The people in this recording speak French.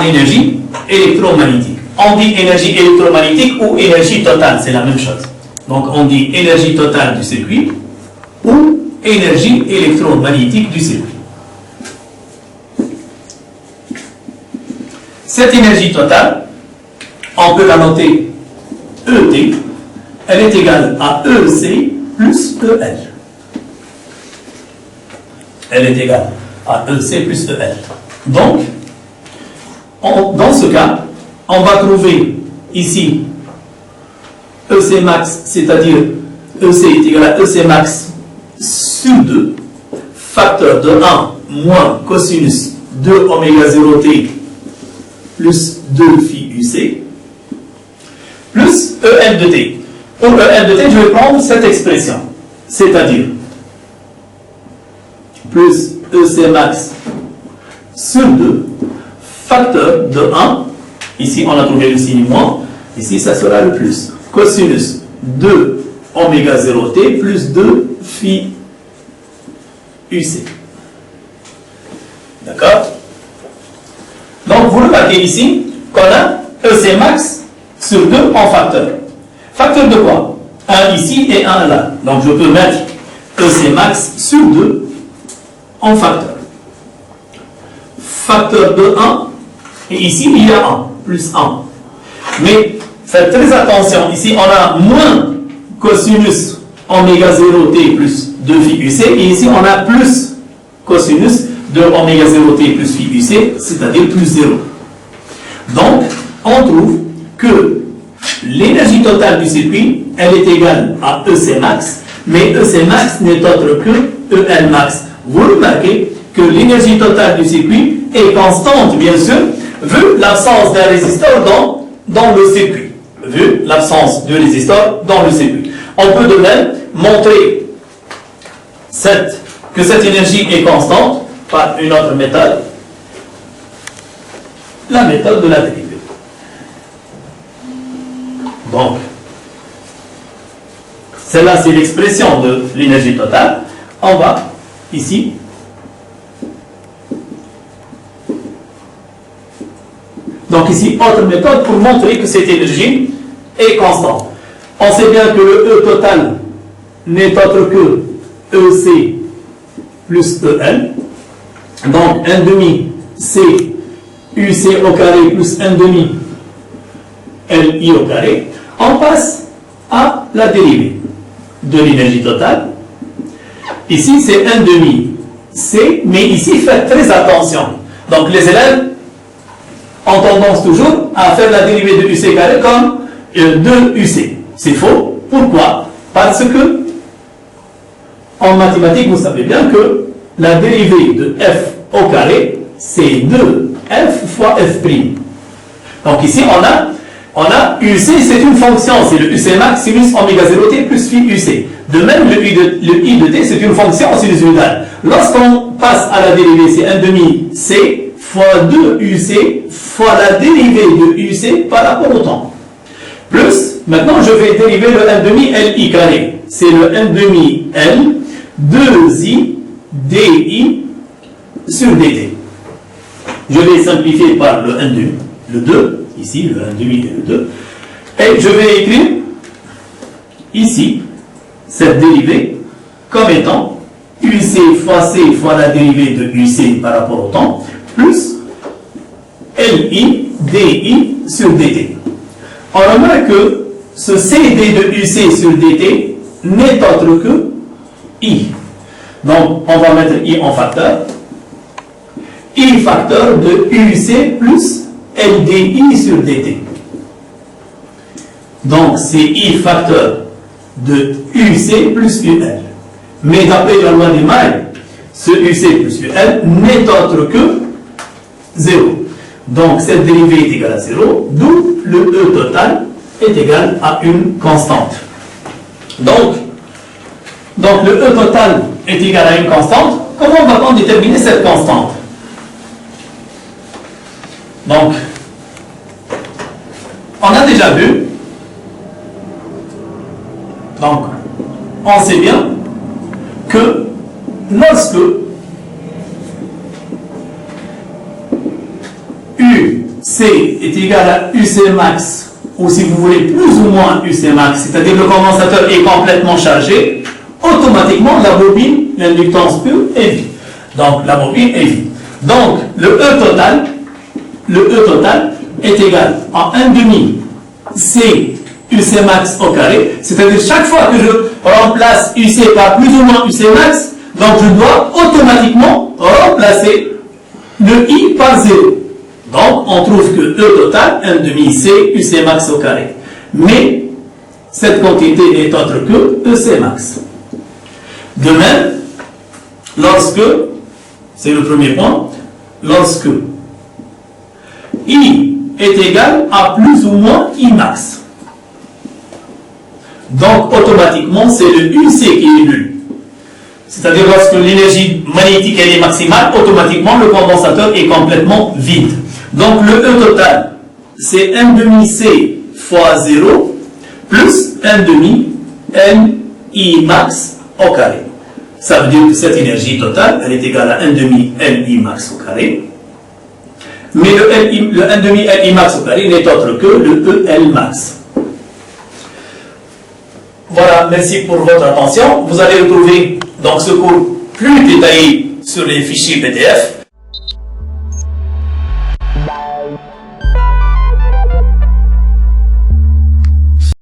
par énergie électromagnétique. On dit énergie électromagnétique ou énergie totale, c'est la même chose. Donc on dit énergie totale du circuit ou énergie électromagnétique du circuit. Cette énergie totale, on peut la noter ET, elle est égale à EC plus EL. Elle est égale à EC plus EL. Donc, dans ce cas, on va trouver ici EC max, c'est-à-dire EC est égal à EC max sur 2, facteur de 1 moins cosinus de oméga 0t plus 2 phi UC, plus EL de t. Pour EL de t, je vais prendre cette expression, c'est-à-dire plus EC max sur 2, facteur de 1, ici on a trouvé le signe moins, ici ça sera le plus, cosinus de oméga 0t plus 2 phi UC. D'accord? Donc vous remarquez ici qu'on a EC max sur 2 en facteur. Facteur de quoi? 1 ici et 1 là. Donc je peux mettre EC max sur 2 en facteur. Facteur de 1, et ici il y a 1, plus 1. Mais faites très attention, ici on a moins cosinus oméga 0t plus 2 phi UC, et ici on a plus cosinus de oméga 0t plus phi UC, c'est-à-dire plus 0. Donc, on trouve que l'énergie totale du circuit, elle est égale à EC max, mais EC max n'est autre que EL max. Vous remarquez que l'énergie totale du circuit est constante, bien sûr, vu l'absence d'un résisteur dans le circuit. Vu l'absence de résisteur dans le circuit. On peut de même montrer que cette énergie est constante par une autre méthode, la méthode de la dérivée. Donc, celle-là c'est l'expression de l'énergie totale. On va ici donc ici, autre méthode pour montrer que cette énergie est constante. On sait bien que le E total n'est autre que EC plus EL. Donc 1 demi C UC au carré plus 1 demi LI au carré. On passe à la dérivée de l'énergie totale. Ici c'est 1 demi C, mais ici faites très attention. Donc les élèves ont tendance toujours à faire la dérivée de UC carré comme 2UC. C'est faux. Pourquoi? Parce que en mathématiques, vous savez bien que la dérivée de f au carré, c'est 2f fois f'. Donc ici, on a UC, c'est une fonction, c'est le UC max sinus oméga 0t plus phi UC. De même, le I de t, c'est une fonction sinusitale. Lorsqu'on passe à la dérivée, c'est 1 demi C fois 2 UC fois la dérivée de UC par rapport au temps. Plus, maintenant je vais dériver le 1 demi LI carré. C'est le 1 demi L 2I DI sur DT. Je vais simplifier par le 1 demi, le 2, ici le 1 demi et le 2. Et je vais écrire ici cette dérivée comme étant UC fois C fois la dérivée de UC par rapport au temps, plus LI DI sur DT. On remarque que ce CD de UC sur DT n'est autre que I. Donc, on va mettre I en facteur. I facteur de UC plus LDI sur DT. Donc, c'est I facteur de UC plus UL. Mais d'après la loi des mailles, ce UC plus UL n'est autre que 0. Donc, cette dérivée est égale à 0, d'où le E total est égal à une constante. Donc le E total est égal à une constante. Comment va-t-on déterminer cette constante? Donc, on a déjà vu, donc, on sait bien que lorsque U C est égal à UC max, ou si vous voulez plus ou moins UC max, c'est-à-dire le condensateur est complètement chargé, automatiquement la bobine, l'inductance pure est vide. Donc la bobine est vide. Donc le E total est égal à 1 demi C UC max au carré, c'est-à-dire chaque fois que je remplace UC par plus ou moins UC max, donc je dois automatiquement remplacer le I par 0. Donc on trouve que E total, 1 demi C UC max au carré. Mais cette quantité n'est autre que EC max. De même, lorsque, c'est le premier point, lorsque I est égal à plus ou moins I max. Donc, automatiquement, c'est le UC qui est nul. C'est-à-dire, lorsque l'énergie magnétique elle est maximale, automatiquement, le condensateur est complètement vide. Donc, le E total, c'est 1 demi C fois 0, plus 1 demi NI max au carré. Ça veut dire que cette énergie totale, elle est égale à 1 demi NI max au carré. Mais le 1 demi NI max au carré n'est autre que le EL max. Voilà, merci pour votre attention. Vous allez retrouver donc ce cours plus détaillé sur les fichiers PDF.